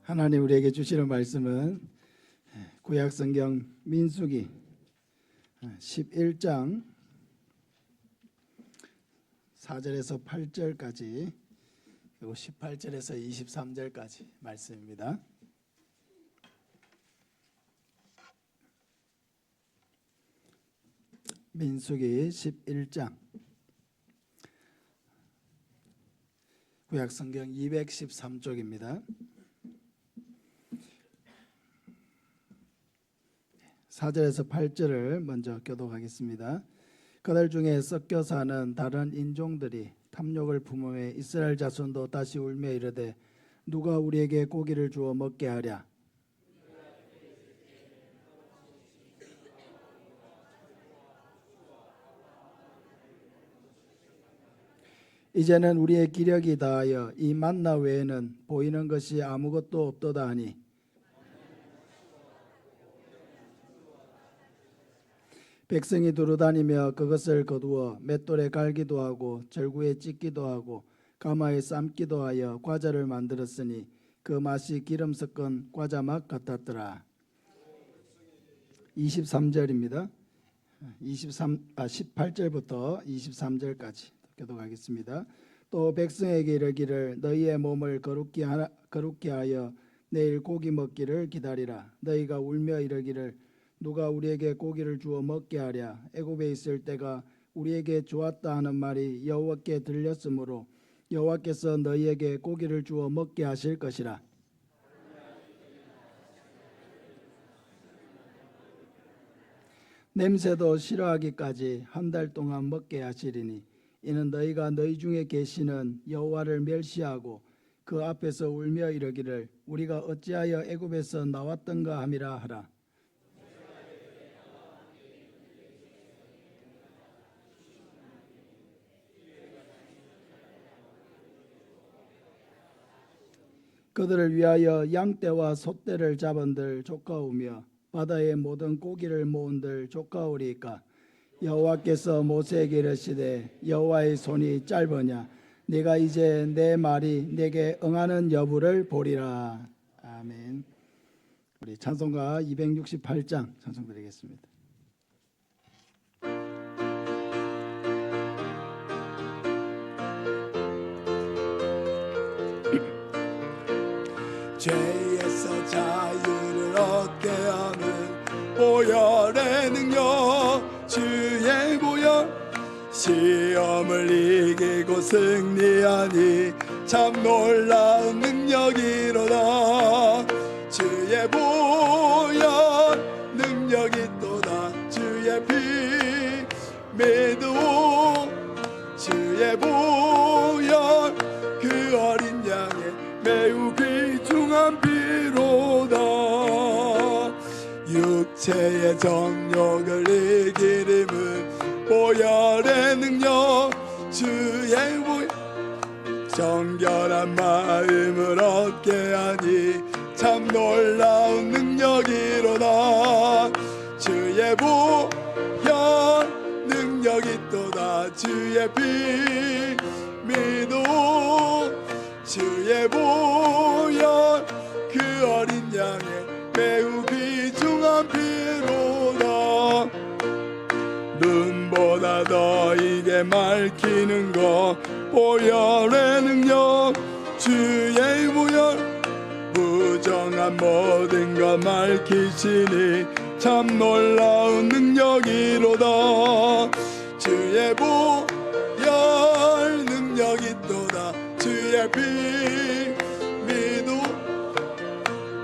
하나님 우리에게 주시는 말씀은 구약성경 민수기 11장 4절에서 8절까지 그리고 18절에서 23절까지 말씀입니다. 민수기 11장 구약성경 213쪽입니다. 4절에서 8절을 먼저 교독하겠습니다. 그들 중에 섞여 사는 다른 인종들이 탐욕을 품음에 이스라엘 자손도 다시 울며 이르되 누가 우리에게 고기를 주어 먹게 하랴. 이제는 우리의 기력이 다하여 이 만나 외에는 보이는 것이 아무것도 없도다 하니 백성이 두루다니며 그것을 거두어 맷돌에 갈기도 하고 절구에 찢기도 하고 가마에 삶기도 하여 과자를 만들었으니 그 맛이 기름 섞은 과자맛 같았더라. 23절입니다. 18절부터 23절까지 교독하겠습니다. 또 백성에게 이르기를 너희의 몸을 거룩게 하여 내일 고기 먹기를 기다리라. 너희가 울며 이르기를 누가 우리에게 고기를 주어 먹게 하랴. 애굽에 있을 때가 우리에게 좋았다 하는 말이 여호와께 들렸으므로 여호와께서 너희에게 고기를 주어 먹게 하실 것이라. 냄새도 싫어하기까지 한 달 동안 먹게 하시리니 이는 너희가 너희 중에 계시는 여호와를 멸시하고 그 앞에서 울며 이르기를 우리가 어찌하여 애굽에서 나왔던가 함이라 하라. 그들을 위하여 양떼와 소떼를 잡은들 족가오며 바다의 모든 고기를 모은들 족가오리까. 여호와께서 모세에게 이르시되 여호와의 손이 짧으냐 네가 이제 내 말이 내게 응하는 여부를 보리라. 아멘. 우리 찬송가 268장 찬송드리겠습니다. 죄에서 자유를 얻게 하는 보혈의 능력 주의 보혈 시험을 이기고 승리하니 참 놀라운 능력이로다. 주의 보혈 능력이 또다. 주의 피 믿음 주의 보혈 그 어린 양의 매우 귀중한 피로다. 육체의 정욕을 이기림은 보혈의 능력 주의 보혈 정결한 마음을 얻게 하니 참 놀라운 능력이로다. 주의 보혈 능력이 또다. 주의 피 믿음 주의 보혈 그 어린 양의 매우 귀중한 피로다. 눈보다 더 이게 밝히는 것 보혈의 능력 주의 보혈 부정한 모든 것 밝히시니 참 놀라운 능력이로다. 주의 보혈 능력이 또다. 주의 피 믿음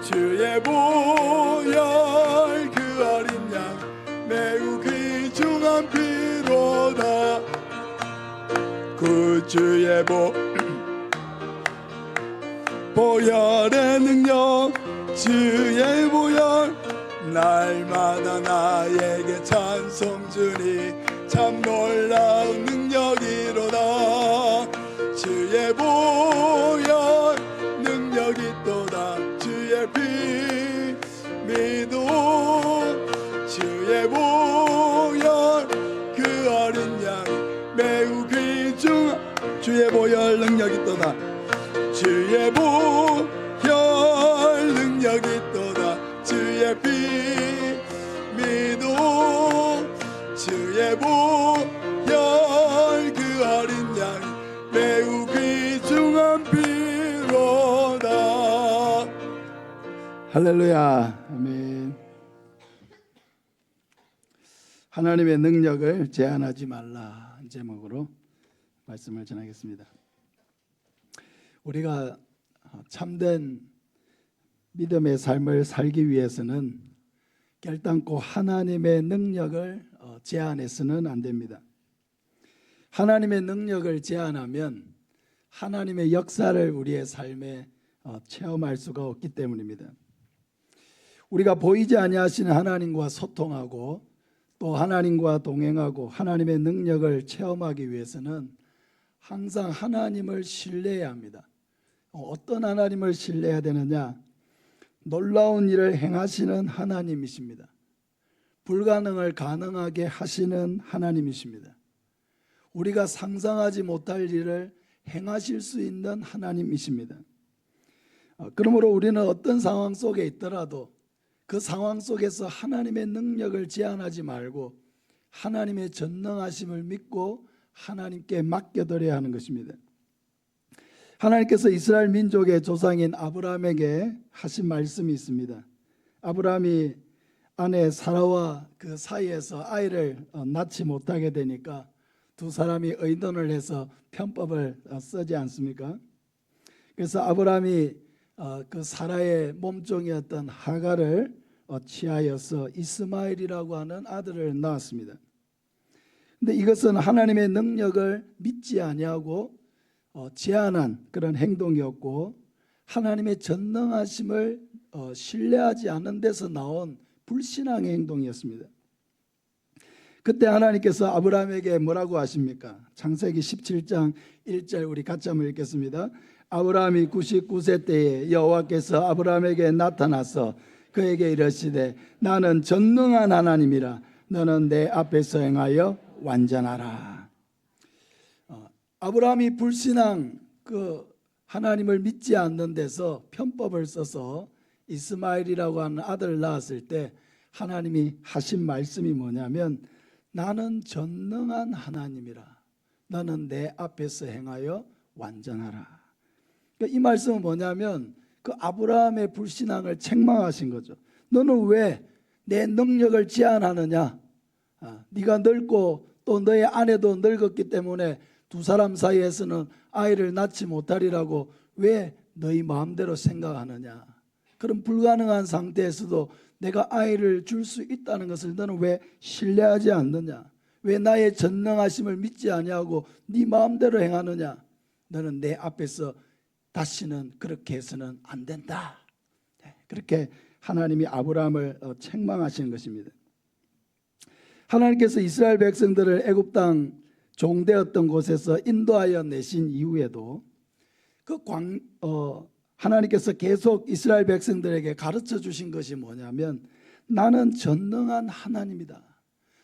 주의 보혈 그 어린 양 매우 귀중한 피로다. 그 주의 보혈의 능력 주의 보혈 날마다 나에게 찬송 주니 참 놀라운 능력이로다. 주의 보혈 능력이 또다. 주의 피 믿음 주의 보혈 그 어린 양 매우 귀중한 주의 보혈 능력이 또다. 주의 보혈 할렐루야. 아멘. 하나님의 능력을 제한하지 말라 제목으로 말씀을 전하겠습니다. 우리가 참된 믿음의 삶을 살기 위해서는 결단코 하나님의 능력을 제한해서는 안 됩니다. 하나님의 능력을 제한하면 하나님의 역사를 우리의 삶에 체험할 수가 없기 때문입니다. 우리가 보이지 아니하시는 하나님과 소통하고 또 하나님과 동행하고 하나님의 능력을 체험하기 위해서는 항상 하나님을 신뢰해야 합니다. 어떤 하나님을 신뢰해야 되느냐? 놀라운 일을 행하시는 하나님이십니다. 불가능을 가능하게 하시는 하나님이십니다. 우리가 상상하지 못할 일을 행하실 수 있는 하나님이십니다. 그러므로 우리는 어떤 상황 속에 있더라도 그 상황 속에서 하나님의 능력을 제한하지 말고 하나님의 전능하심을 믿고 하나님께 맡겨드려야 하는 것입니다. 하나님께서 이스라엘 민족의 조상인 아브라함에게 하신 말씀이 있습니다. 아브라함이 아내 사라와 그 사이에서 아이를 낳지 못하게 되니까 두 사람이 의논을 해서 편법을 쓰지 않습니까? 그래서 아브라함이 그 사라의 몸종이었던 하갈을 취하여서 이스마엘이라고 하는 아들을 낳았습니다. 근데 이것은 하나님의 능력을 믿지 아니하고 제한한 그런 행동이었고 하나님의 전능하심을 신뢰하지 않는 데서 나온 불신앙의 행동이었습니다. 그때 하나님께서 아브라함에게 뭐라고 하십니까? 창세기 17장 1절 우리 같이 한번 읽겠습니다. 아브라함이 99세 때에 여호와께서 아브라함에게 나타나서 그에게 이르시되 나는 전능한 하나님이라 너는 내 앞에서 행하여 완전하라. 아브라함이 불신앙 그 하나님을 믿지 않는 데서 편법을 써서 이스마엘이라고 하는 아들을 낳았을 때 하나님이 하신 말씀이 뭐냐면 나는 전능한 하나님이라 너는 내 앞에서 행하여 완전하라. 그러니까 이 말씀은 뭐냐면 그 아브라함의 불신앙을 책망하신 거죠. 너는 왜 내 능력을 제한하느냐? 네가 늙고 또 너의 아내도 늙었기 때문에 두 사람 사이에서는 아이를 낳지 못하리라고 왜 너희 마음대로 생각하느냐? 그런 불가능한 상태에서도 내가 아이를 줄 수 있다는 것을 너는 왜 신뢰하지 않느냐? 왜 나의 전능하심을 믿지 아니하고 네 마음대로 행하느냐? 너는 내 앞에서 다시는 그렇게 해서는 안 된다. 그렇게 하나님이 아브라함을 책망하시는 것입니다. 하나님께서 이스라엘 백성들을 애굽 땅 종되었던 곳에서 인도하여 내신 이후에도 하나님께서 계속 이스라엘 백성들에게 가르쳐 주신 것이 뭐냐면 나는 전능한 하나님이다.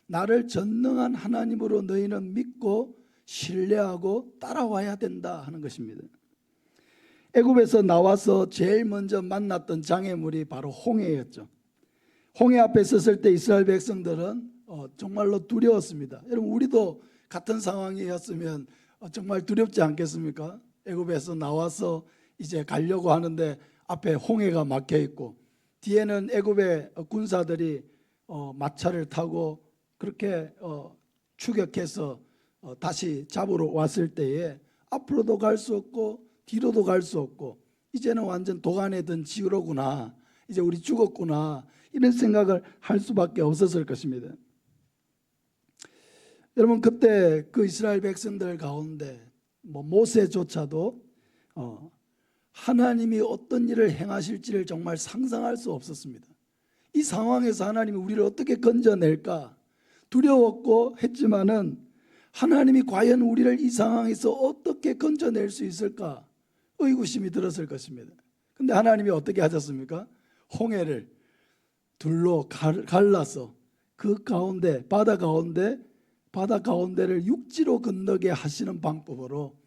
나를 전능한 하나님으로 너희는 믿고 신뢰하고 따라와야 된다 하는 것입니다. 애굽에서 나와서 제일 먼저 만났던 장애물이 바로 홍해였죠. 홍해 앞에 섰을 때 이스라엘 백성들은 정말로 두려웠습니다. 여러분 우리도 같은 상황이었으면 정말 두렵지 않겠습니까? 애굽에서 나와서 이제 가려고 하는데 앞에 홍해가 막혀 있고 뒤에는 애굽의 군사들이 마차를 타고 그렇게 추격해서 다시 잡으러 왔을 때에 앞으로도 갈 수 없고 뒤로도 갈 수 없고 이제는 완전 도간에 든 지우로구나, 이제 우리 죽었구나 이런 생각을 할 수밖에 없었을 것입니다. 여러분 그때 그 이스라엘 백성들 가운데 모세조차도 하나님이 어떤 일을 행하실지를 정말 상상할 수 없었습니다. 이 상황에서 하나님이 우리를 어떻게 건져낼까 두려웠고 했지만은 하나님이 과연 우리를 이 상황에서 어떻게 건져낼 수 있을까 의구심이 들었을 것입니다. 근데 하나님이 어떻게 하셨습니까? 홍해를 둘로 갈라서 그 가운데 바다 가운데를 육지로 건너게 하시는 방법으로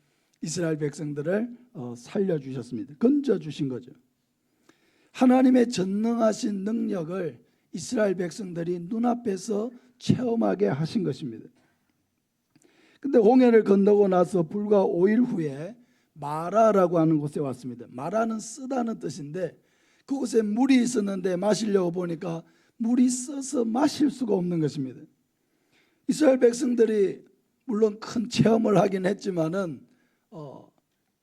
이스라엘 백성들을 살려주셨습니다. 건져주신 거죠. 하나님의 전능하신 능력을 이스라엘 백성들이 눈앞에서 체험하게 하신 것입니다. 근데 홍해를 건너고 나서 불과 5일 후에 마라라고 하는 곳에 왔습니다. 마라는 쓰다는 뜻인데 그곳에 물이 있었는데 마시려고 보니까 물이 써서 마실 수가 없는 것입니다. 이스라엘 백성들이 물론 큰 체험을 하긴 했지만은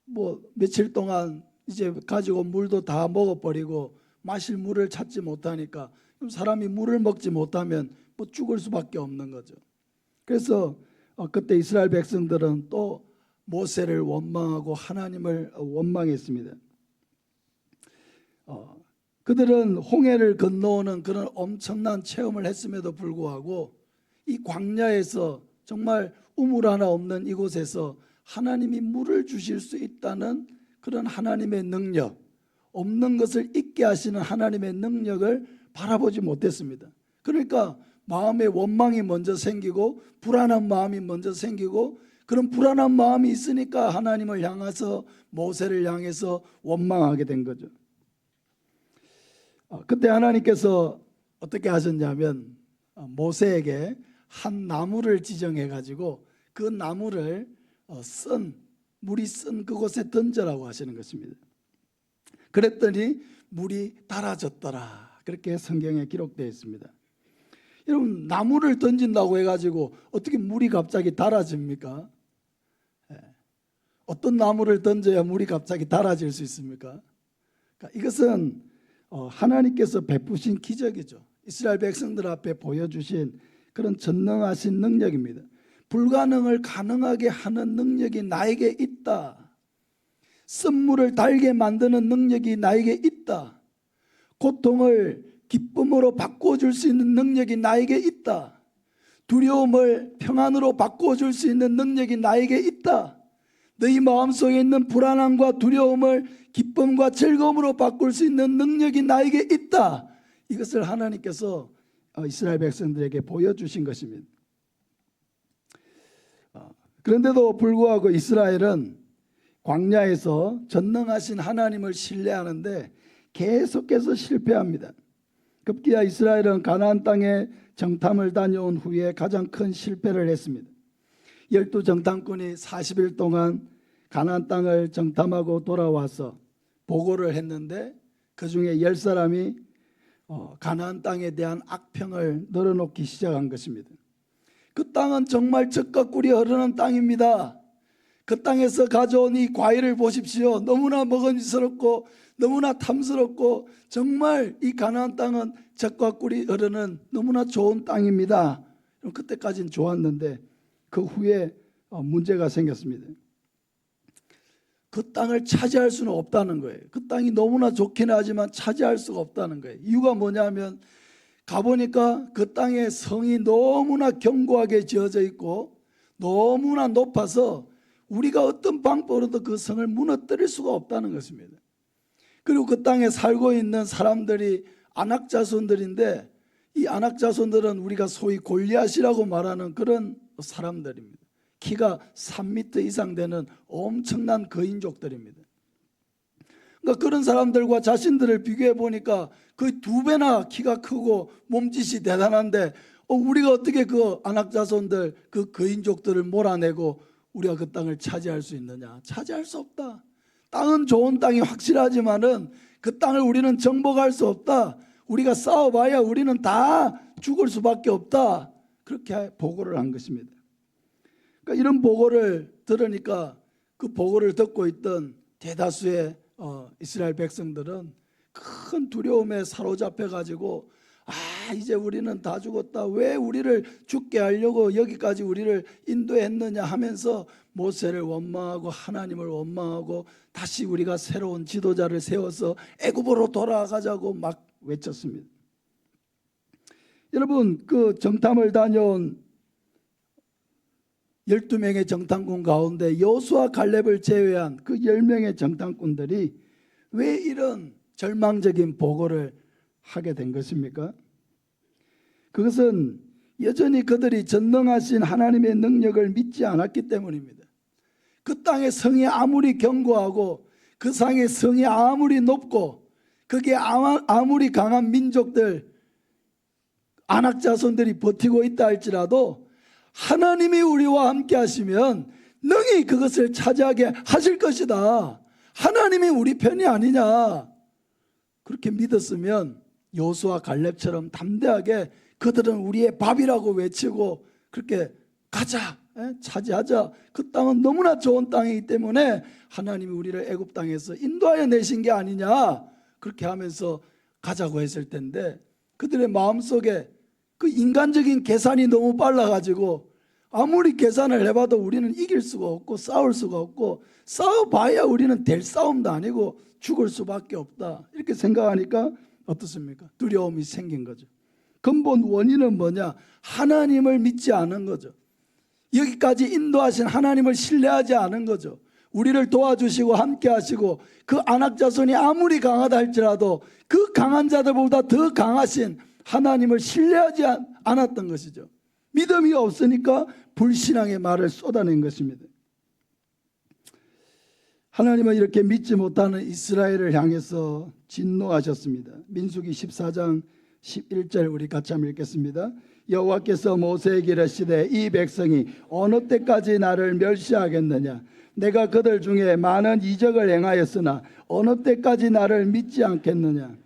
뭐 며칠 동안 이제 가지고 물도 다 먹어버리고 마실 물을 찾지 못하니까 사람이 물을 먹지 못하면 뭐 죽을 수밖에 없는 거죠. 그래서 그때 이스라엘 백성들은 또 모세를 원망하고 하나님을 원망했습니다. 그들은 홍해를 건너오는 그런 엄청난 체험을 했음에도 불구하고 이 광야에서 정말 우물 하나 없는 이곳에서 하나님이 물을 주실 수 있다는 그런 하나님의 능력, 없는 것을 있게 하시는 하나님의 능력을 바라보지 못했습니다. 그러니까 마음에 원망이 먼저 생기고 불안한 마음이 먼저 생기고, 그런 불안한 마음이 있으니까 하나님을 향해서 모세를 향해서 원망하게 된 거죠. 그때 하나님께서 어떻게 하셨냐면 모세에게 한 나무를 지정해 가지고 그 나무를 물이 쓴 그곳에 던져라고 하시는 것입니다. 그랬더니 물이 달아졌더라, 그렇게 성경에 기록되어 있습니다. 여러분, 나무를 던진다고 해가지고 어떻게 물이 갑자기 달아집니까? 어떤 나무를 던져야 물이 갑자기 달아질 수 있습니까? 그러니까 이것은 하나님께서 베푸신 기적이죠. 이스라엘 백성들 앞에 보여주신 그런 전능하신 능력입니다. 불가능을 가능하게 하는 능력이 나에게 있다. 쓴물을 달게 만드는 능력이 나에게 있다. 고통을 기쁨으로 바꿔줄 수 있는 능력이 나에게 있다. 두려움을 평안으로 바꿔줄 수 있는 능력이 나에게 있다. 너희 마음속에 있는 불안함과 두려움을 기쁨과 즐거움으로 바꿀 수 있는 능력이 나에게 있다. 이것을 하나님께서 이스라엘 백성들에게 보여주신 것입니다. 그런데도 불구하고 이스라엘은 광야에서 전능하신 하나님을 신뢰하는데 계속해서 실패합니다. 급기야 이스라엘은 가나안 땅에 정탐을 다녀온 후에 가장 큰 실패를 했습니다. 12정탐꾼이 40일 동안 가나안 땅을 정탐하고 돌아와서 보고를 했는데 그 중에 10사람이 가나안 땅에 대한 악평을 늘어놓기 시작한 것입니다. 그 땅은 정말 젖과 꿀이 흐르는 땅입니다. 그 땅에서 가져온 이 과일을 보십시오. 너무나 먹음직스럽고 너무나 탐스럽고 정말 이 가나안 땅은 젖과 꿀이 흐르는 너무나 좋은 땅입니다. 그때까지는 좋았는데 그 후에 문제가 생겼습니다. 그 땅을 차지할 수는 없다는 거예요. 그 땅이 너무나 좋긴 하지만 차지할 수가 없다는 거예요. 이유가 뭐냐면 가보니까 그 땅의 성이 너무나 견고하게 지어져 있고 너무나 높아서 우리가 어떤 방법으로도 그 성을 무너뜨릴 수가 없다는 것입니다. 그리고 그 땅에 살고 있는 사람들이 아낙자손들인데 이 아낙자손들은 우리가 소위 골리앗이라고 말하는 그런 사람들입니다. 키가 3m 이상 되는 엄청난 거인족들입니다. 그러니까 그런 사람들과 자신들을 비교해 보니까 거의 2배나 키가 크고 몸짓이 대단한데 우리가 어떻게 그 아낙자손들 그 거인족들을 몰아내고 우리가 그 땅을 차지할 수 있느냐? 차지할 수 없다. 땅은 좋은 땅이 확실하지만은 그 땅을 우리는 정복할 수 없다. 우리가 싸워봐야 우리는 다 죽을 수밖에 없다. 그렇게 보고를 한 것입니다. 그러니까 이런 보고를 들으니까 그 보고를 듣고 있던 대다수의 이스라엘 백성들은 큰 두려움에 사로잡혀 가지고 이제 우리는 다 죽었다. 왜 우리를 죽게 하려고 여기까지 우리를 인도했느냐 하면서 모세를 원망하고 하나님을 원망하고 다시 우리가 새로운 지도자를 세워서 애굽으로 돌아가자고 막 외쳤습니다. 여러분, 그 정탐을 다녀온 12명의 정탐꾼 가운데 여호수아 갈렙을 제외한 그 10명의 정탐꾼들이 왜 이런 절망적인 보고를 하게 된 것입니까? 그것은 여전히 그들이 전능하신 하나님의 능력을 믿지 않았기 때문입니다. 그 땅의 성이 아무리 견고하고 그 상의 성이 아무리 높고 거기에 아무리 강한 민족들 아낙자손들이 버티고 있다 할지라도 하나님이 우리와 함께 하시면 능히 그것을 차지하게 하실 것이다. 하나님이 우리 편이 아니냐, 그렇게 믿었으면 여호수아 갈렙처럼 담대하게 그들은 우리의 밥이라고 외치고 그렇게 가자, 차지하자. 그 땅은 너무나 좋은 땅이기 때문에 하나님이 우리를 애굽 땅에서 인도하여 내신 게 아니냐, 그렇게 하면서 가자고 했을 텐데, 그들의 마음속에 그 인간적인 계산이 너무 빨라가지고 아무리 계산을 해봐도 우리는 이길 수가 없고 싸울 수가 없고, 싸워봐야 우리는 될 싸움도 아니고 죽을 수밖에 없다, 이렇게 생각하니까 어떻습니까? 두려움이 생긴 거죠. 근본 원인은 뭐냐? 하나님을 믿지 않은 거죠. 여기까지 인도하신 하나님을 신뢰하지 않은 거죠. 우리를 도와주시고 함께 하시고 그 안악자손이 아무리 강하다 할지라도 그 강한 자들보다 더 강하신 하나님을 신뢰하지 않았던 것이죠. 믿음이 없으니까 불신앙의 말을 쏟아낸 것입니다. 하나님은 이렇게 믿지 못하는 이스라엘을 향해서 진노하셨습니다. 민수기 14장 11절 우리 같이 한번 읽겠습니다. 여호와께서 모세에게 이르시되 이 백성이 어느 때까지 나를 멸시하겠느냐? 내가 그들 중에 많은 이적을 행하였으나 어느 때까지 나를 믿지 않겠느냐?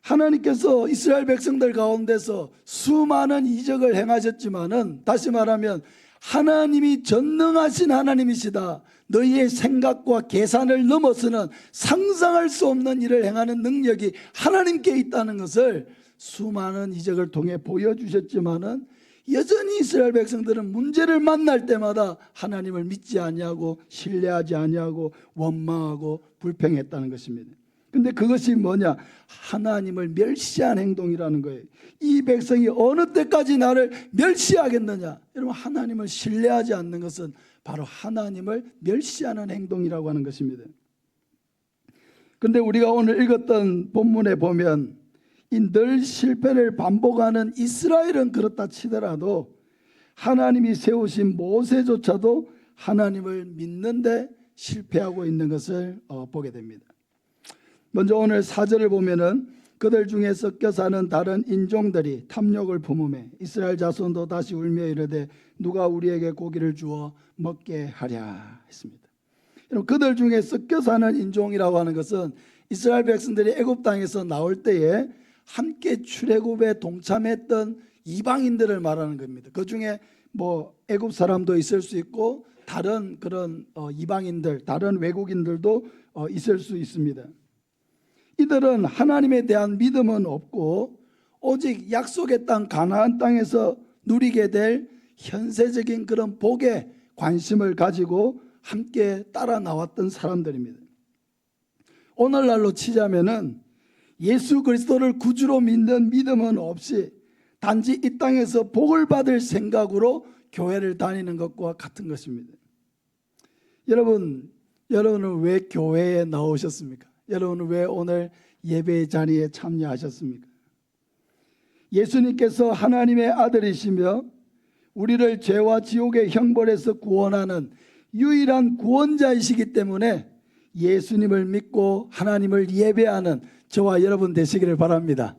하나님께서 이스라엘 백성들 가운데서 수많은 이적을 행하셨지만은, 다시 말하면 하나님이 전능하신 하나님이시다, 너희의 생각과 계산을 넘어서는 상상할 수 없는 일을 행하는 능력이 하나님께 있다는 것을 수많은 이적을 통해 보여주셨지만은 여전히 이스라엘 백성들은 문제를 만날 때마다 하나님을 믿지 아니하고 신뢰하지 아니하고 원망하고 불평했다는 것입니다. 근데 그것이 뭐냐? 하나님을 멸시한 행동이라는 거예요. 이 백성이 어느 때까지 나를 멸시하겠느냐? 여러분, 하나님을 신뢰하지 않는 것은 바로 하나님을 멸시하는 행동이라고 하는 것입니다. 그런데 우리가 오늘 읽었던 본문에 보면 이 늘 실패를 반복하는 이스라엘은 그렇다 치더라도 하나님이 세우신 모세조차도 하나님을 믿는데 실패하고 있는 것을 보게 됩니다. 먼저 오늘 4절을 보면은 그들 중에 섞여 사는 다른 인종들이 탐욕을 품음에 이스라엘 자손도 다시 울며 이르되 누가 우리에게 고기를 주어 먹게 하랴 했습니다. 여러분, 그들 중에 섞여 사는 인종이라고 하는 것은 이스라엘 백성들이 애굽 땅에서 나올 때에 함께 출애굽에 동참했던 이방인들을 말하는 겁니다. 그 중에 뭐 애굽 사람도 있을 수 있고 다른 그런 이방인들, 다른 외국인들도 있을 수 있습니다. 이들은 하나님에 대한 믿음은 없고 오직 약속의 땅 가나안 땅에서 누리게 될 현세적인 그런 복에 관심을 가지고 함께 따라 나왔던 사람들입니다. 오늘날로 치자면은 예수 그리스도를 구주로 믿는 믿음은 없이 단지 이 땅에서 복을 받을 생각으로 교회를 다니는 것과 같은 것입니다. 여러분은 왜 교회에 나오셨습니까? 여러분은 왜 오늘 예배 자리에 참여하셨습니까? 예수님께서 하나님의 아들이시며 우리를 죄와 지옥의 형벌에서 구원하는 유일한 구원자이시기 때문에 예수님을 믿고 하나님을 예배하는 저와 여러분 되시기를 바랍니다.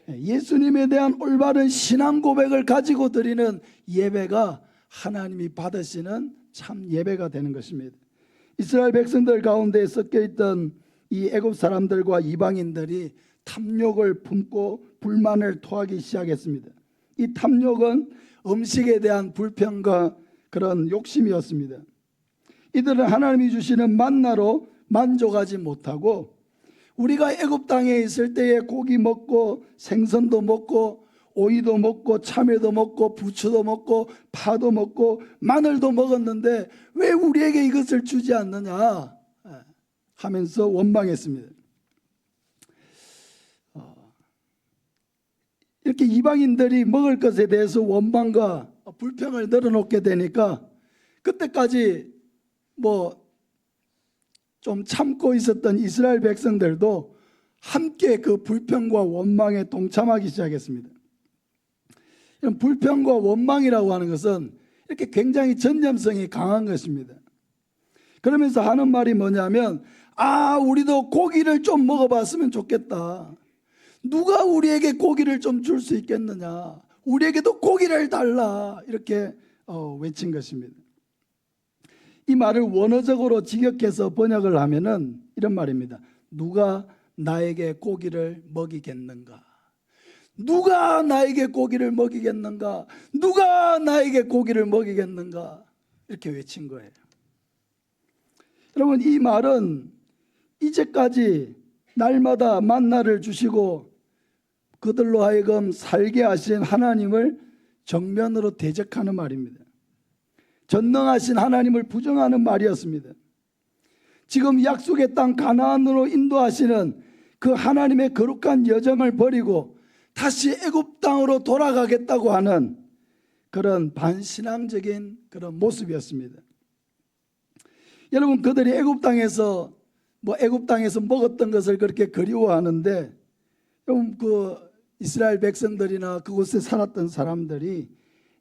예수님에 대한 올바른 신앙 고백을 가지고 드리는 예배가 하나님이 받으시는 참 예배가 되는 것입니다. 이스라엘 백성들 가운데 섞여 있던 이 애굽 사람들과 이방인들이 탐욕을 품고 불만을 토하기 시작했습니다. 이 탐욕은 음식에 대한 불평과 그런 욕심이었습니다. 이들은 하나님이 주시는 만나로 만족하지 못하고 우리가 애굽 땅에 있을 때에 고기 먹고 생선도 먹고 오이도 먹고 참외도 먹고 부추도 먹고 파도 먹고 마늘도 먹었는데 왜 우리에게 이것을 주지 않느냐 하면서 원망했습니다. 이렇게 이방인들이 먹을 것에 대해서 원망과 불평을 늘어놓게 되니까 그때까지 좀 참고 있었던 이스라엘 백성들도 함께 그 불평과 원망에 동참하기 시작했습니다. 불평과 원망이라고 하는 것은 이렇게 굉장히 전념성이 강한 것입니다. 그러면서 하는 말이 뭐냐면 우리도 고기를 좀 먹어봤으면 좋겠다. 누가 우리에게 고기를 좀 줄 수 있겠느냐. 우리에게도 고기를 달라. 이렇게 외친 것입니다. 이 말을 원어적으로 직역해서 번역을 하면은 이런 말입니다. 누가 나에게 고기를 먹이겠는가? 누가 나에게 고기를 먹이겠는가? 누가 나에게 고기를 먹이겠는가? 이렇게 외친 거예요. 여러분, 이 말은 이제까지 날마다 만나를 주시고 그들로 하여금 살게 하신 하나님을 정면으로 대적하는 말입니다. 전능하신 하나님을 부정하는 말이었습니다. 지금 약속의 땅 가나안으로 인도하시는 그 하나님의 거룩한 여정을 버리고 다시 애굽 땅으로 돌아가겠다고 하는 그런 반신앙적인 그런 모습이었습니다. 여러분, 그들이 애굽 땅에서 먹었던 것을 그렇게 그리워하는데, 여러분, 그 이스라엘 백성들이나 그곳에 살았던 사람들이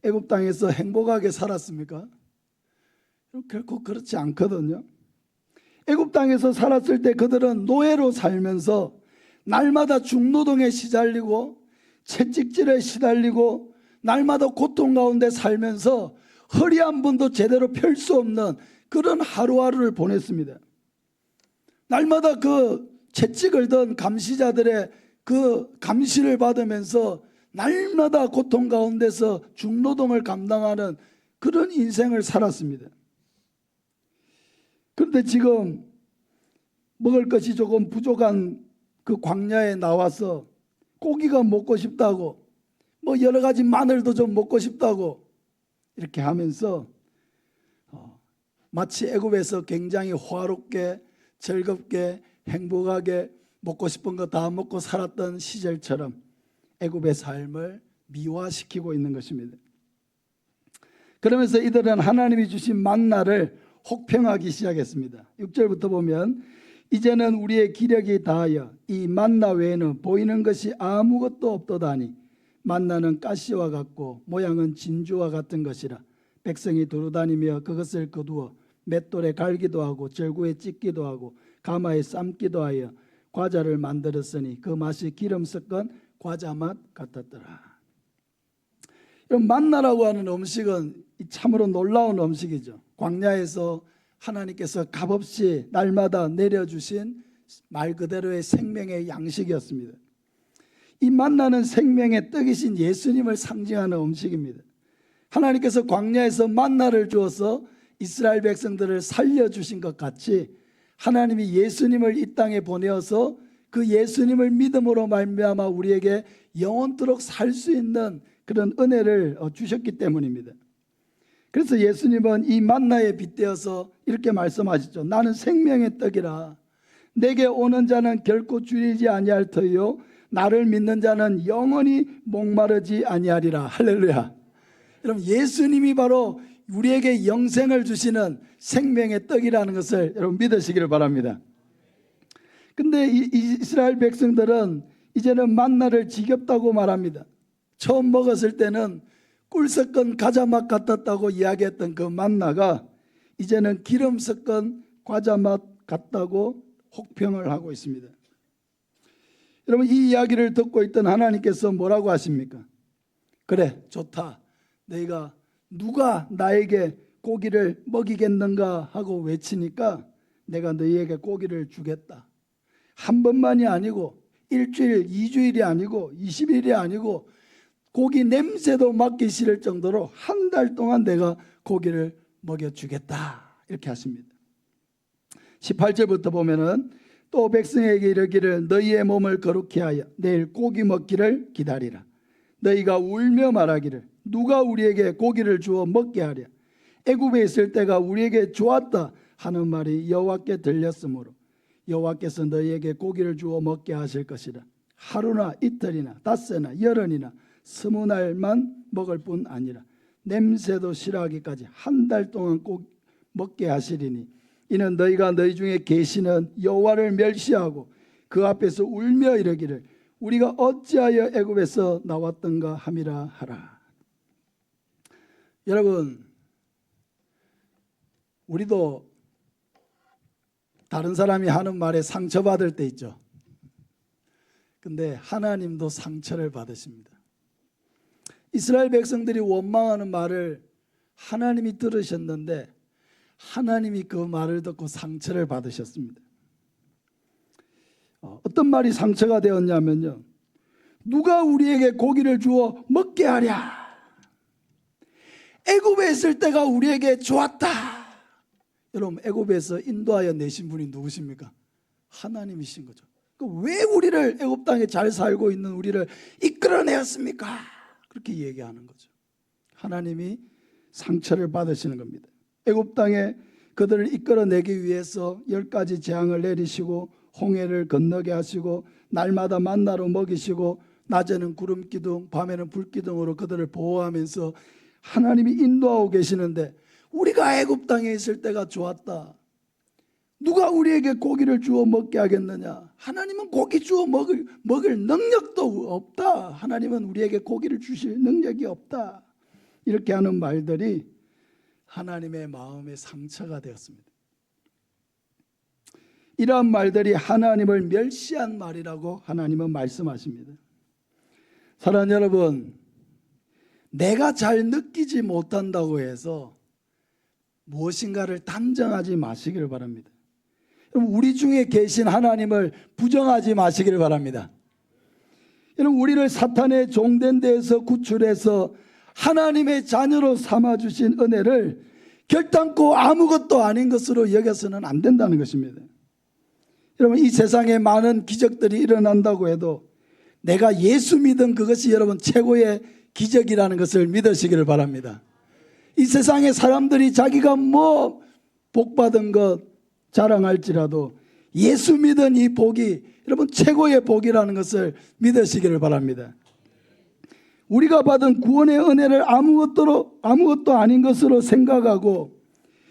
애굽 땅에서 행복하게 살았습니까? 결코 그렇지 않거든요. 애굽 땅에서 살았을 때 그들은 노예로 살면서 날마다 중노동에 시달리고 채찍질에 시달리고 날마다 고통 가운데 살면서 허리 한 번도 제대로 펼 수 없는 그런 하루하루를 보냈습니다. 날마다 그 채찍을 든 감시자들의 그 감시를 받으면서 날마다 고통 가운데서 중노동을 감당하는 그런 인생을 살았습니다. 그런데 지금 먹을 것이 조금 부족한 그 광야에 나와서 고기가 먹고 싶다고, 뭐 여러 가지 마늘도 좀 먹고 싶다고 이렇게 하면서 마치 애굽에서 굉장히 화롭게 즐겁게 행복하게 먹고 싶은 거 다 먹고 살았던 시절처럼 애굽의 삶을 미화시키고 있는 것입니다. 그러면서 이들은 하나님이 주신 만나를 혹평하기 시작했습니다. 6절부터 보면 이제는 우리의 기력이 다하여 이 만나 외에는 보이는 것이 아무것도 없도다니 만나는 가시와 같고 모양은 진주와 같은 것이라 백성이 두루다니며 그것을 거두어 맷돌에 갈기도 하고 절구에 찢기도 하고 가마에 삶기도 하여 과자를 만들었으니 그 맛이 기름 섞은 과자 맛 같았더라. 이런 만나라고 하는 음식은 참으로 놀라운 음식이죠. 광야에서 하나님께서 값없이 날마다 내려주신 말 그대로의 생명의 양식이었습니다. 이 만나는 생명의 떡이신 예수님을 상징하는 음식입니다. 하나님께서 광야에서 만나를 주어서 이스라엘 백성들을 살려주신 것 같이 하나님이 예수님을 이 땅에 보내어서 그 예수님을 믿음으로 말미암아 우리에게 영원토록 살 수 있는 그런 은혜를 주셨기 때문입니다. 그래서 예수님은 이 만나에 빗대어서 이렇게 말씀하시죠. 나는 생명의 떡이라 내게 오는 자는 결코 줄이지 아니할 터이요 나를 믿는 자는 영원히 목마르지 아니하리라. 할렐루야. 여러분, 예수님이 바로 우리에게 영생을 주시는 생명의 떡이라는 것을 여러분 믿으시기를 바랍니다. 근데 이스라엘 백성들은 이제는 만나를 지겹다고 말합니다. 처음 먹었을 때는 꿀 섞은 과자 맛 같았다고 이야기했던 그 만나가 이제는 기름 섞은 과자 맛 같다고 혹평을 하고 있습니다. 여러분, 이 이야기를 듣고 있던 하나님께서 뭐라고 하십니까? 그래, 좋다. 너희가 누가 나에게 고기를 먹이겠는가 하고 외치니까 내가 너희에게 고기를 주겠다. 한 번만이 아니고 일주일, 2주일이 아니고 20일이 아니고 고기 냄새도 맡기 싫을 정도로 한 달 동안 내가 고기를 먹여주겠다. 이렇게 하십니다. 18절부터 보면은 또 백성에게 이르기를 너희의 몸을 거룩히 하여 내일 고기 먹기를 기다리라. 너희가 울며 말하기를 누가 우리에게 고기를 주어 먹게 하랴. 애굽에 있을 때가 우리에게 좋았다 하는 말이 여호와께 들렸으므로 여호와께서 너희에게 고기를 주어 먹게 하실 것이라. 하루나 이틀이나 닷새나 열흘이나 20날만 먹을 뿐 아니라 냄새도 싫어하기까지 한 달 동안 꼭 먹게 하시리니 이는 너희가 너희 중에 계시는 여호와를 멸시하고 그 앞에서 울며 이르기를 우리가 어찌하여 애굽에서 나왔던가 함이라 하라. 여러분, 우리도 다른 사람이 하는 말에 상처받을 때 있죠. 근데 하나님도 상처를 받으십니다. 이스라엘 백성들이 원망하는 말을 하나님이 들으셨는데 하나님이 그 말을 듣고 상처를 받으셨습니다. 어떤 말이 상처가 되었냐면요, 누가 우리에게 고기를 주어 먹게 하랴. 애굽에 있을 때가 우리에게 좋았다. 여러분, 애굽에서 인도하여 내신 분이 누구십니까? 하나님이신 거죠. 왜 우리를 애굽 땅에 잘 살고 있는 우리를 이끌어내었습니까? 그렇게 얘기하는 거죠. 하나님이 상처를 받으시는 겁니다. 애굽 땅에 그들을 이끌어내기 위해서 10가지 재앙을 내리시고 홍해를 건너게 하시고 날마다 만나로 먹이시고 낮에는 구름 기둥, 밤에는 불 기둥으로 그들을 보호하면서 하나님이 인도하고 계시는데, 우리가 애굽 땅에 있을 때가 좋았다. 누가 우리에게 고기를 주어 먹게 하겠느냐? 하나님은 고기 주어 먹을 능력도 없다. 하나님은 우리에게 고기를 주실 능력이 없다. 이렇게 하는 말들이 하나님의 마음에 상처가 되었습니다. 이러한 말들이 하나님을 멸시한 말이라고 하나님은 말씀하십니다. 사랑하는 여러분, 내가 잘 느끼지 못한다고 해서 무엇인가를 단정하지 마시기를 바랍니다. 여러분, 우리 중에 계신 하나님을 부정하지 마시기를 바랍니다. 여러분, 우리를 사탄의 종된 데에서 구출해서 하나님의 자녀로 삼아주신 은혜를 결단코 아무것도 아닌 것으로 여겨서는 안 된다는 것입니다. 여러분, 이 세상에 많은 기적들이 일어난다고 해도 내가 예수 믿은 그것이 여러분 최고의 기적이라는 것을 믿으시기를 바랍니다. 이 세상에 사람들이 자기가 뭐 복받은 것 자랑할지라도 예수 믿은 이 복이 여러분 최고의 복이라는 것을 믿으시기를 바랍니다. 우리가 받은 구원의 은혜를 아무것도 아닌 것으로 생각하고,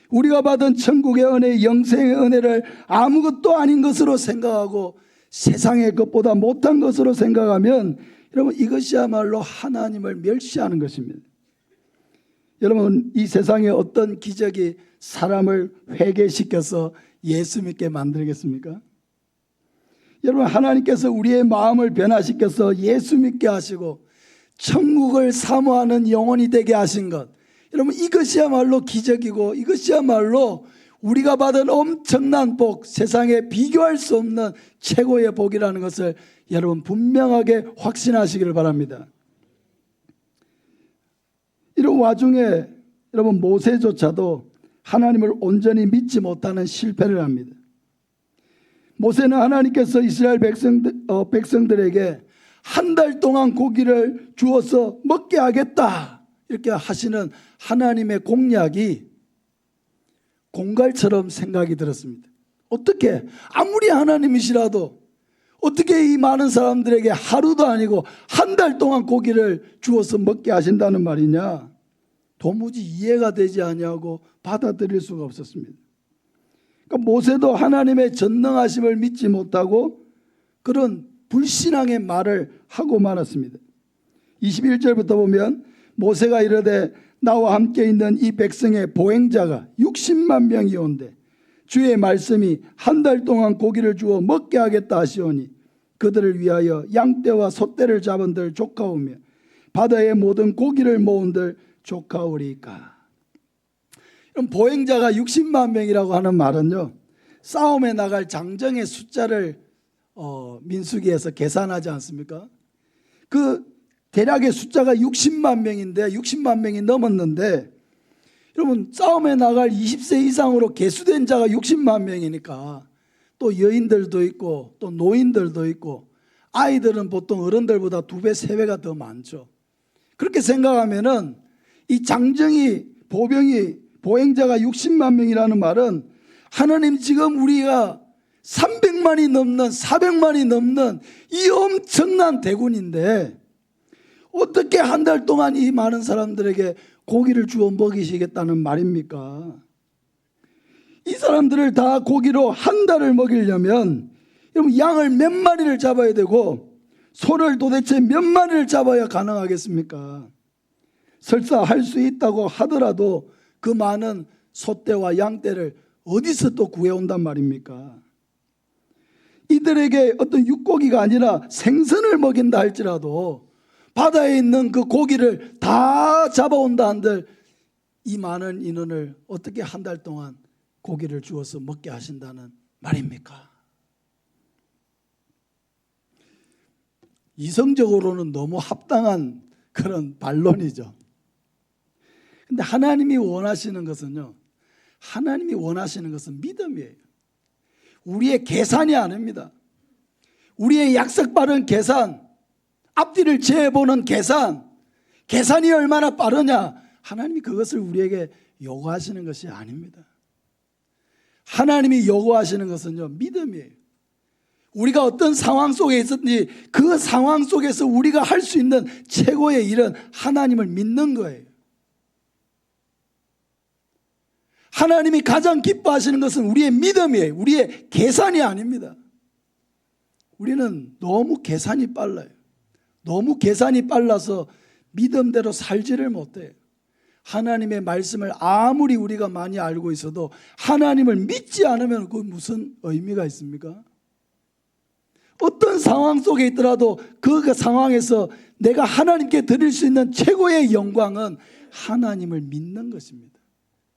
우리가 받은 천국의 은혜, 영생의 은혜를 아무것도 아닌 것으로 생각하고 세상의 것보다 못한 것으로 생각하면 여러분, 이것이야말로 하나님을 멸시하는 것입니다. 여러분, 이 세상에 어떤 기적이 사람을 회개시켜서 예수 믿게 만들겠습니까? 여러분, 하나님께서 우리의 마음을 변화시켜서 예수 믿게 하시고 천국을 사모하는 영혼이 되게 하신 것, 여러분, 이것이야말로 기적이고 이것이야말로 우리가 받은 엄청난 복, 세상에 비교할 수 없는 최고의 복이라는 것을 여러분 분명하게 확신하시기를 바랍니다. 이런 와중에 여러분, 모세조차도 하나님을 온전히 믿지 못하는 실패를 합니다. 모세는 하나님께서 이스라엘 백성들에게 한 달 동안 고기를 주어서 먹게 하겠다 이렇게 하시는 하나님의 공약이 공갈처럼 생각이 들었습니다. 어떻게, 아무리 하나님이시라도 어떻게 이 많은 사람들에게 하루도 아니고 한 달 동안 고기를 주어서 먹게 하신다는 말이냐? 도무지 이해가 되지 아니하고 받아들일 수가 없었습니다. 그러니까 모세도 하나님의 전능하심을 믿지 못하고 그런 불신앙의 말을 하고 말았습니다. 21절부터 보면 모세가 이르되 나와 함께 있는 이 백성의 보행자가 60만 명이 온대 주의 말씀이 한 달 동안 고기를 주어 먹게 하겠다 하시오니 그들을 위하여 양떼와 소떼를 잡은들 조카오며 바다의 모든 고기를 모은들 조카오리까. 그럼 보행자가 60만 명이라고 하는 말은요, 싸움에 나갈 장정의 숫자를 민수기에서 계산하지 않습니까? 그 대략의 숫자가 60만 명인데 60만 명이 넘었는데, 여러분 싸움에 나갈 20세 이상으로 계수된 자가 60만 명이니까 또 여인들도 있고 또 노인들도 있고 아이들은 보통 어른들보다 2배, 3배가 더 많죠. 그렇게 생각하면은 이 장정이 보행자가 60만 명이라는 말은 하나님 지금 우리가 300만이 넘는 400만이 넘는 이 엄청난 대군인데 어떻게 한 달 동안 이 많은 사람들에게 고기를 주어 먹이시겠다는 말입니까? 이 사람들을 다 고기로 한 달을 먹이려면 여러분 양을 몇 마리를 잡아야 되고 소를 도대체 몇 마리를 잡아야 가능하겠습니까? 설사 할 수 있다고 하더라도 그 많은 소떼와 양떼를 어디서 또 구해온단 말입니까? 이들에게 어떤 육고기가 아니라 생선을 먹인다 할지라도 바다에 있는 그 고기를 다 잡아온다 한들 이 많은 인원을 어떻게 한 달 동안 고기를 주어서 먹게 하신다는 말입니까? 이성적으로는 너무 합당한 그런 반론이죠. 근데 하나님이 원하시는 것은요, 하나님이 원하시는 것은 믿음이에요. 우리의 계산이 아닙니다. 우리의 약속받은 계산, 앞뒤를 재보는 계산이 얼마나 빠르냐, 하나님이 그것을 우리에게 요구하시는 것이 아닙니다. 하나님이 요구하시는 것은요, 믿음이에요. 우리가 어떤 상황 속에 있었는지 그 상황 속에서 우리가 할 수 있는 최고의 일은 하나님을 믿는 거예요. 하나님이 가장 기뻐하시는 것은 우리의 믿음이에요. 우리의 계산이 아닙니다. 우리는 너무 계산이 빨라요. 너무 계산이 빨라서 믿음대로 살지를 못해요. 하나님의 말씀을 아무리 우리가 많이 알고 있어도 하나님을 믿지 않으면 그 무슨 의미가 있습니까? 어떤 상황 속에 있더라도 그 상황에서 내가 하나님께 드릴 수 있는 최고의 영광은 하나님을 믿는 것입니다.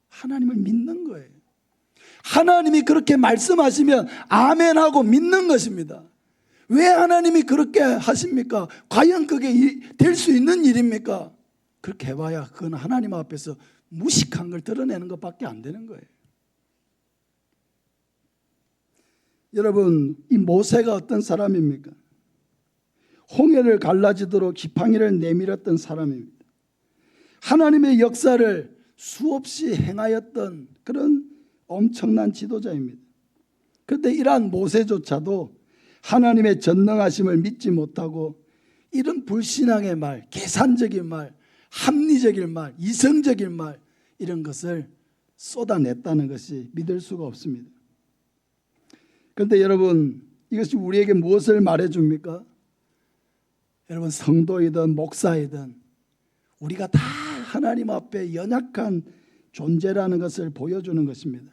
하나님을 믿는 거예요. 하나님이 그렇게 말씀하시면 아멘하고 믿는 것입니다. 왜 하나님이 그렇게 하십니까? 과연 그게 될 수 있는 일입니까? 그렇게 해봐야 그건 하나님 앞에서 무식한 걸 드러내는 것밖에 안 되는 거예요. 여러분, 이 모세가 어떤 사람입니까? 홍해를 갈라지도록 지팡이를 내밀었던 사람입니다. 하나님의 역사를 수없이 행하였던 그런 엄청난 지도자입니다. 그런데 이러한 모세조차도 하나님의 전능하심을 믿지 못하고 이런 불신앙의 말, 계산적인 말, 합리적인 말, 이성적인 말, 이런 것을 쏟아냈다는 것이 믿을 수가 없습니다. 그런데 여러분, 이것이 우리에게 무엇을 말해줍니까? 여러분, 성도이든 목사이든 우리가 다 하나님 앞에 연약한 존재라는 것을 보여주는 것입니다.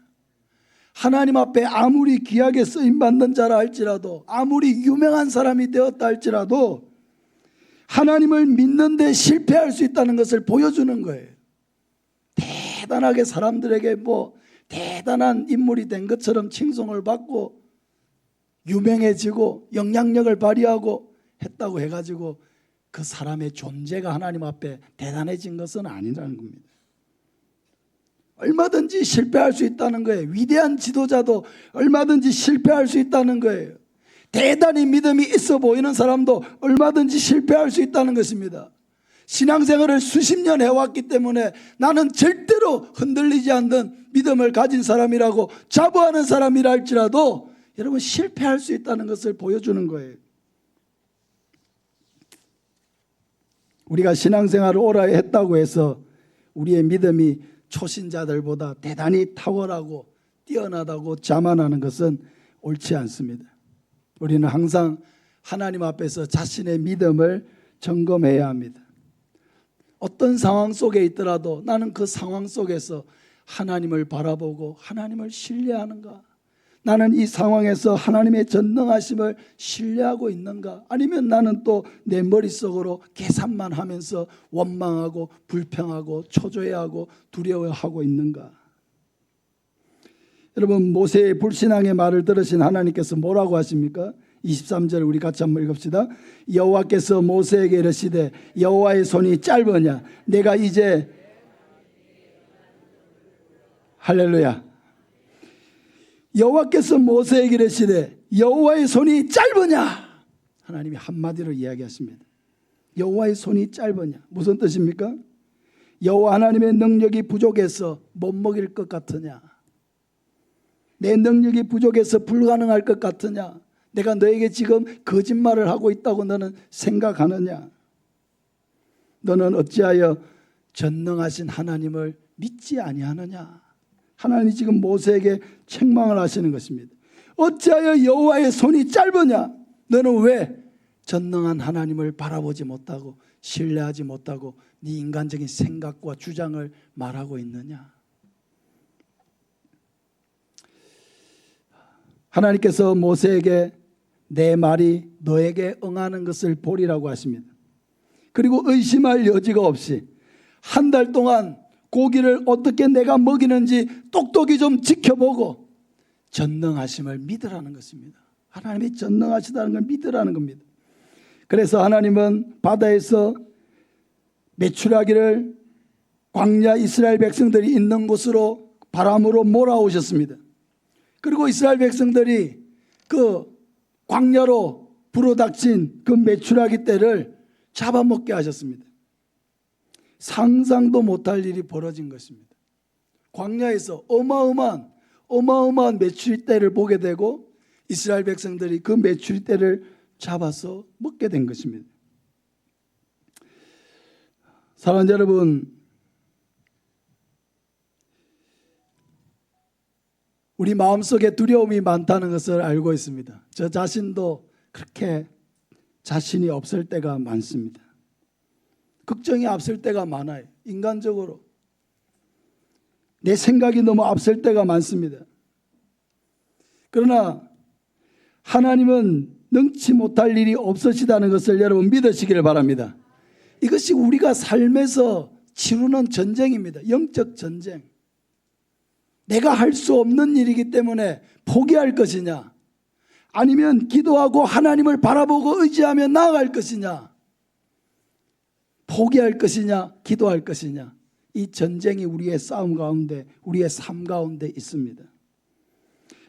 하나님 앞에 아무리 귀하게 쓰임받는 자라 할지라도, 아무리 유명한 사람이 되었다 할지라도 하나님을 믿는 데 실패할 수 있다는 것을 보여주는 거예요. 대단하게 사람들에게 대단한 인물이 된 것처럼 칭송을 받고 유명해지고 영향력을 발휘하고 했다고 해가지고 그 사람의 존재가 하나님 앞에 대단해진 것은 아니라는 겁니다. 얼마든지 실패할 수 있다는 거예요. 위대한 지도자도 얼마든지 실패할 수 있다는 거예요. 대단히 믿음이 있어 보이는 사람도 얼마든지 실패할 수 있다는 것입니다. 신앙생활을 수십 년 해왔기 때문에 나는 절대로 흔들리지 않는 믿음을 가진 사람이라고 자부하는 사람이라 할지라도 여러분, 실패할 수 있다는 것을 보여주는 거예요. 우리가 신앙생활을 오래 했다고 해서 우리의 믿음이 초신자들보다 대단히 탁월하고 뛰어나다고 자만하는 것은 옳지 않습니다. 우리는 항상 하나님 앞에서 자신의 믿음을 점검해야 합니다. 어떤 상황 속에 있더라도 나는 그 상황 속에서 하나님을 바라보고 하나님을 신뢰하는가? 나는 이 상황에서 하나님의 전능하심을 신뢰하고 있는가? 아니면 나는 또 내 머릿속으로 계산만 하면서 원망하고 불평하고 초조해하고 두려워하고 있는가? 여러분, 모세의 불신앙의 말을 들으신 하나님께서 뭐라고 하십니까? 23절 우리 같이 한번 읽읍시다. 여호와께서 모세에게 이르시되 여호와의 손이 짧으냐? 내가 이제 할렐루야. 여호와께서 모세에게 이르시되 여호와의 손이 짧으냐? 하나님이 한마디로 이야기하십니다. 여호와의 손이 짧으냐? 무슨 뜻입니까? 여호와 하나님의 능력이 부족해서 못 먹일 것 같으냐? 내 능력이 부족해서 불가능할 것 같으냐? 내가 너에게 지금 거짓말을 하고 있다고 너는 생각하느냐? 너는 어찌하여 전능하신 하나님을 믿지 아니하느냐? 하나님이 지금 모세에게 책망을 하시는 것입니다. 어찌하여 여호와의 손이 짧으냐? 너는 왜 전능한 하나님을 바라보지 못하고 신뢰하지 못하고 네 인간적인 생각과 주장을 말하고 있느냐? 하나님께서 모세에게 내 말이 너에게 응하는 것을 보리라고 하십니다. 그리고 의심할 여지가 없이 한 달 동안 고기를 어떻게 내가 먹이는지 똑똑히 좀 지켜보고 전능하심을 믿으라는 것입니다. 하나님이 전능하시다는 걸 믿으라는 겁니다. 그래서 하나님은 바다에서 메추라기를 광야 이스라엘 백성들이 있는 곳으로 바람으로 몰아오셨습니다. 그리고 이스라엘 백성들이 그 광야로 불어닥친 그 메추라기 떼를 잡아먹게 하셨습니다. 상상도 못할 일이 벌어진 것입니다. 광야에서 어마어마한 메추리 떼를 보게 되고 이스라엘 백성들이 그 메추리 떼를 잡아서 먹게 된 것입니다. 사랑하는 여러분, 우리 마음속에 두려움이 많다는 것을 알고 있습니다. 저 자신도 그렇게 자신이 없을 때가 많습니다. 걱정이 앞설 때가 많아요. 인간적으로 내 생각이 너무 앞설 때가 많습니다. 그러나 하나님은 능치 못할 일이 없으시다는 것을 여러분 믿으시기를 바랍니다. 이것이 우리가 삶에서 치르는 전쟁입니다. 영적 전쟁. 내가 할 수 없는 일이기 때문에 포기할 것이냐, 아니면 기도하고 하나님을 바라보고 의지하며 나아갈 것이냐, 포기할 것이냐, 기도할 것이냐, 이 전쟁이 우리의 싸움 가운데, 우리의 삶 가운데 있습니다.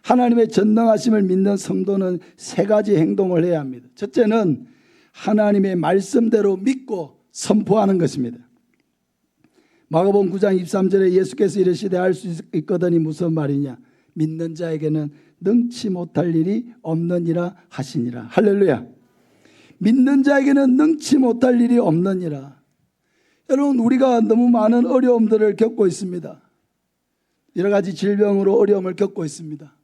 하나님의 전능하심을 믿는 성도는 세 가지 행동을 해야 합니다. 첫째는 하나님의 말씀대로 믿고 선포하는 것입니다. 마가복음 9장 23절에 예수께서 이르시되 할 수 있거든이 무슨 말이냐, 믿는 자에게는 능치 못할 일이 없느니라 하시니라. 할렐루야. 믿는 자에게는 능치 못할 일이 없느니라. 여러분, 우리가 너무 많은 어려움들을 겪고 있습니다. 여러 가지 질병으로 어려움을 겪고 있습니다.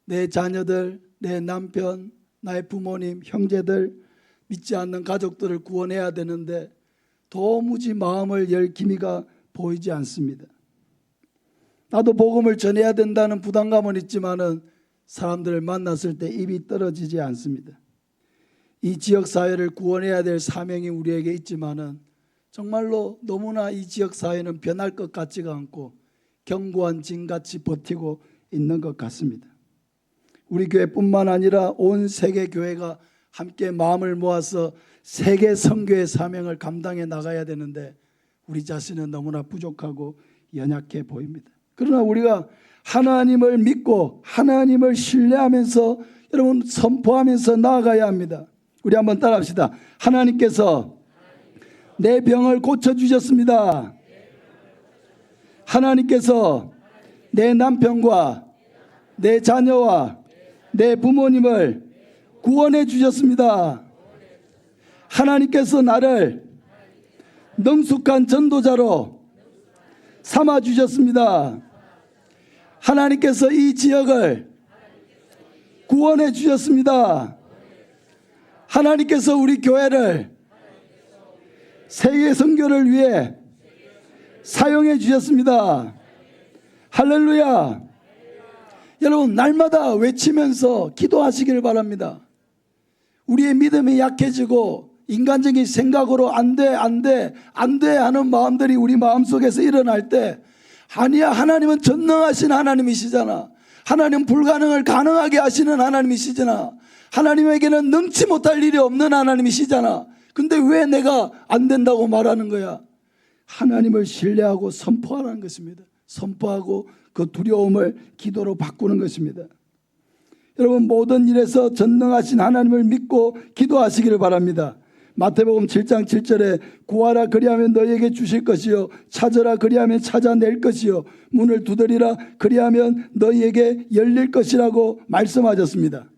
내 자녀들, 내 남편, 나의 부모님, 형제들, 믿지 않는 가족들을 구원해야 되는데 도무지 마음을 열 기미가 보이지 않습니다. 나도 복음을 전해야 된다는 부담감은 있지만은 사람들을 만났을 때 입이 떨어지지 않습니다. 이 지역 사회를 구원해야 될 사명이 우리에게 있지만은 정말로 너무나 이 지역 사회는 변할 것 같지가 않고 견고한 진같이 버티고 있는 것 같습니다. 우리 교회뿐만 아니라 온 세계 교회가 함께 마음을 모아서 세계 선교의 사명을 감당해 나가야 되는데 우리 자신은 너무나 부족하고 연약해 보입니다. 그러나 우리가 하나님을 믿고 하나님을 신뢰하면서 여러분 선포하면서 나아가야 합니다. 우리 한번 따라합시다. 하나님께서 내 병을 고쳐주셨습니다. 하나님께서 내 남편과 내 자녀와 내 부모님을 구원해 주셨습니다. 하나님께서 나를 능숙한 전도자로 삼아 주셨습니다. 하나님께서 이 지역을 구원해 주셨습니다. 하나님께서 우리 교회를 세계 선교를 위해 사용해 주셨습니다. 할렐루야. 여러분, 날마다 외치면서 기도하시기를 바랍니다. 우리의 믿음이 약해지고 인간적인 생각으로 안 돼 하는 마음들이 우리 마음속에서 일어날 때, 아니야, 하나님은 전능하신 하나님이시잖아. 하나님은 불가능을 가능하게 하시는 하나님이시잖아. 하나님에게는 능치 못할 일이 없는 하나님이시잖아. 근데 왜 내가 안 된다고 말하는 거야? 하나님을 신뢰하고 선포하라는 것입니다. 선포하고 그 두려움을 기도로 바꾸는 것입니다. 여러분, 모든 일에서 전능하신 하나님을 믿고 기도하시기를 바랍니다. 마태복음 7장 7절에 구하라 그리하면 너희에게 주실 것이요, 찾으라 그리하면 찾아낼 것이요, 문을 두드리라 그리하면 너희에게 열릴 것이라고 말씀하셨습니다.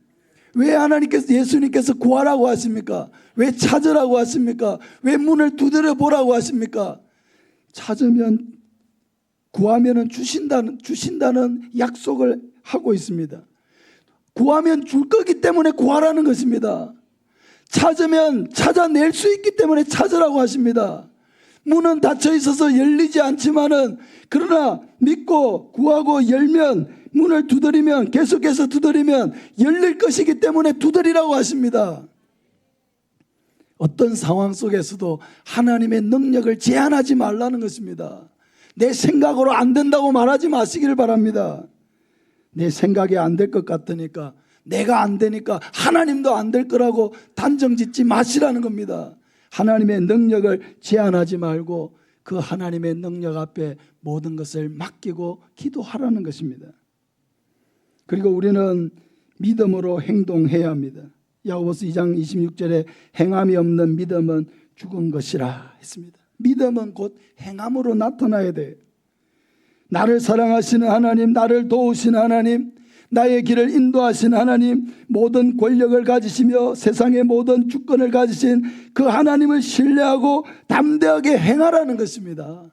왜 하나님께서, 예수님께서 구하라고 하십니까? 왜 찾으라고 하십니까? 왜 문을 두드려 보라고 하십니까? 찾으면, 구하면 주신다는 약속을 하고 있습니다. 구하면 줄 거기 때문에 구하라는 것입니다. 찾으면 찾아낼 수 있기 때문에 찾으라고 하십니다. 문은 닫혀 있어서 열리지 않지만은, 그러나 믿고 구하고 열면, 문을 두드리면, 계속해서 두드리면 열릴 것이기 때문에 두드리라고 하십니다. 어떤 상황 속에서도 하나님의 능력을 제한하지 말라는 것입니다. 내 생각으로 안 된다고 말하지 마시기를 바랍니다. 내 생각이 안 될 것 같으니까 내가 안 되니까 하나님도 안 될 거라고 단정 짓지 마시라는 겁니다. 하나님의 능력을 제한하지 말고 그 하나님의 능력 앞에 모든 것을 맡기고 기도하라는 것입니다. 그리고 우리는 믿음으로 행동해야 합니다. 야고보서 2장 26절에 행함이 없는 믿음은 죽은 것이라 했습니다. 믿음은 곧 행함으로 나타나야 돼요. 나를 사랑하시는 하나님, 나를 도우시는 하나님, 나의 길을 인도하신 하나님, 모든 권력을 가지시며 세상의 모든 주권을 가지신 그 하나님을 신뢰하고 담대하게 행하라는 것입니다.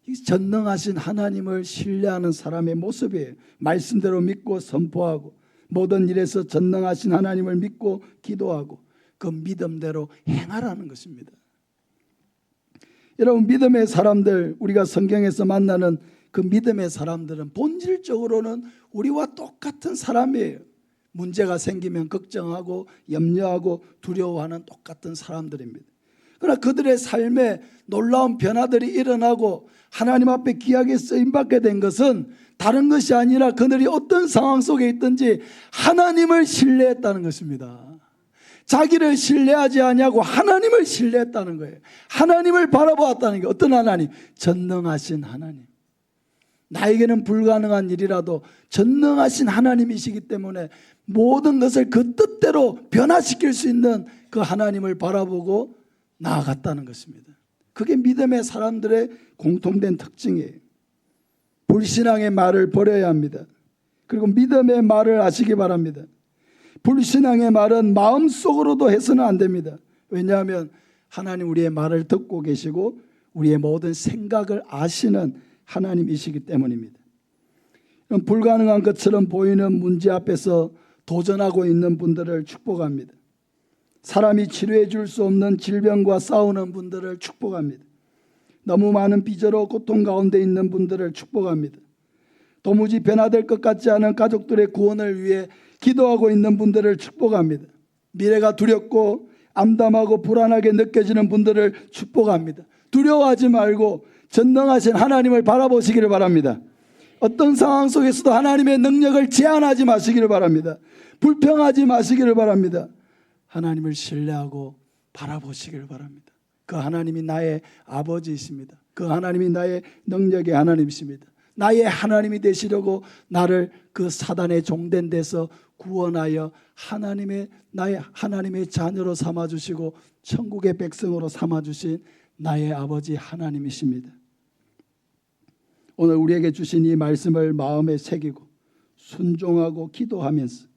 이 전능하신 하나님을 신뢰하는 사람의 모습이에요. 말씀대로 믿고 선포하고 모든 일에서 전능하신 하나님을 믿고 기도하고 그 믿음대로 행하라는 것입니다. 여러분, 믿음의 사람들, 우리가 성경에서 만나는 그 믿음의 사람들은 본질적으로는 우리와 똑같은 사람이에요. 문제가 생기면 걱정하고 염려하고 두려워하는 똑같은 사람들입니다. 그러나 그들의 삶에 놀라운 변화들이 일어나고 하나님 앞에 귀하게 쓰임받게 된 것은 다른 것이 아니라 그들이 어떤 상황 속에 있든지 하나님을 신뢰했다는 것입니다. 자기를 신뢰하지 아니하고 하나님을 신뢰했다는 거예요. 하나님을 바라보았다는 게 어떤 하나님? 전능하신 하나님. 나에게는 불가능한 일이라도 전능하신 하나님이시기 때문에 모든 것을 그 뜻대로 변화시킬 수 있는 그 하나님을 바라보고 나아갔다는 것입니다. 그게 믿음의 사람들의 공통된 특징이에요. 불신앙의 말을 버려야 합니다. 그리고 믿음의 말을 하시기 바랍니다. 불신앙의 말은 마음속으로도 해서는 안 됩니다. 왜냐하면 하나님 우리의 말을 듣고 계시고 우리의 모든 생각을 아시는 하나님이시기 때문입니다. 불가능한 것처럼 보이는 문제 앞에서 도전하고 있는 분들을 축복합니다. 사람이 치료해 줄 수 없는 질병과 싸우는 분들을 축복합니다. 너무 많은 빚으로 고통 가운데 있는 분들을 축복합니다. 도무지 변화될 것 같지 않은 가족들의 구원을 위해 기도하고 있는 분들을 축복합니다. 미래가 두렵고 암담하고 불안하게 느껴지는 분들을 축복합니다. 두려워하지 말고 전능하신 하나님을 바라보시기를 바랍니다. 어떤 상황 속에서도 하나님의 능력을 제한하지 마시기를 바랍니다. 불평하지 마시기를 바랍니다. 하나님을 신뢰하고 바라보시기를 바랍니다. 그 하나님이 나의 아버지이십니다. 그 하나님이 나의 능력의 하나님이십니다. 나의 하나님이 되시려고 나를 그 사단의 종된 데서 구원하여 나의 하나님의 자녀로 삼아주시고 천국의 백성으로 삼아주신 나의 아버지 하나님이십니다. 오늘 우리에게 주신 이 말씀을 마음에 새기고 순종하고 기도하면서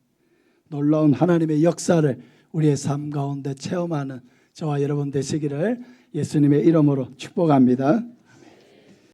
놀라운 하나님의 역사를 우리의 삶 가운데 체험하는 저와 여러분 되시기를 예수님의 이름으로 축복합니다.